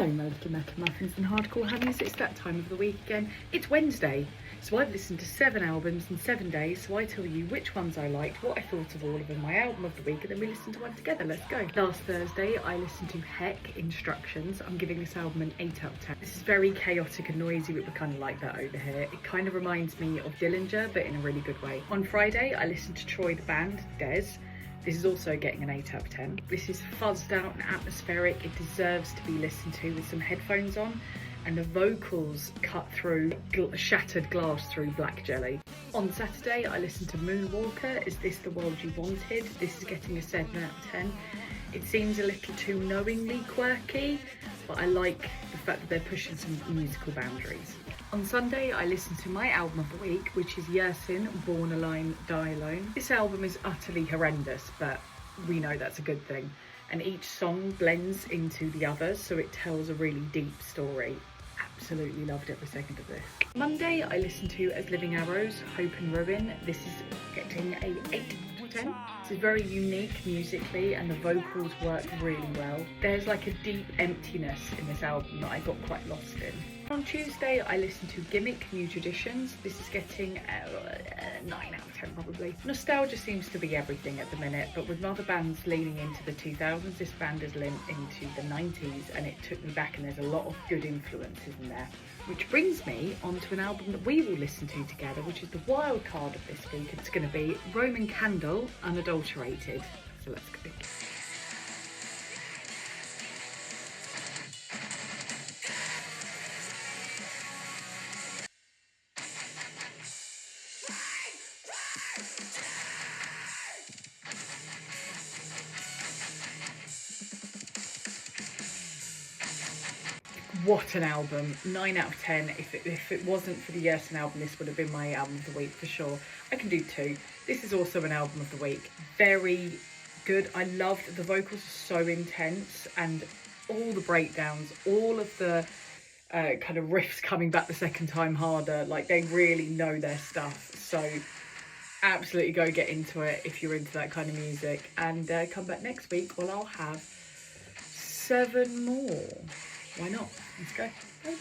Hello my little metal muffins and hardcore honeys, it's that time of the week again. It's Wednesday, so I've listened to 7 albums in 7 days, so I tell you which ones I liked, what I thought of all of them, my album of the week, and then we listen to one together. Let's go. Last Thursday I listened to Heck Instructions. I'm giving this album an 8 out of 10. This is very chaotic and noisy, but we're kind of like that over here. It kind of reminds me of Dillinger, but in a really good way. On Friday I listened to Troy the Band, Des. This is also getting an 8 out of 10. This is fuzzed out and atmospheric. It deserves to be listened to with some headphones on, and the vocals cut through shattered glass through black jelly. On Saturday, I listened to Moonwalker, Is This the World You Wanted? This is getting a 7 out of 10. It seems a little too knowingly quirky, but I like the fact that they're pushing some musical boundaries. On Sunday, I listened to my album of the week, which is Yersin, Born Alone, Die Alone. This album is utterly horrendous, but we know that's a good thing. And each song blends into the others, so it tells a really deep story. Absolutely loved every second of this. Monday, I listened to As Living Arrows, Hope and Ruin. This is getting a 8 out of 10. This is very unique musically and the vocals work really well. There's like a deep emptiness in this album that I got quite lost in. On Tuesday, I listened to Gimmick, New Traditions. This is getting a 9 out of 10 probably. Nostalgia seems to be everything at the minute, but with other bands leaning into the 2000s, this band has leaned into the 90s, and it took me back, and there's a lot of good influences in there. Which brings me onto an album that we will listen to together, which is the wild card of this week. It's going to be Roman Candle, Unadulterated. So let's go. What an album. 9 out of 10. If it wasn't for the Yersin album, this would have been my album of the week for sure. I can do 2. This is also an album of the week. Very good. I loved the vocals, are so intense, and all the breakdowns, all of the kind of riffs coming back the second time harder. Like, they really know their stuff. So absolutely go get into it if you're into that kind of music, and come back next week when I'll have 7 more. Why not? Let's go. Bye.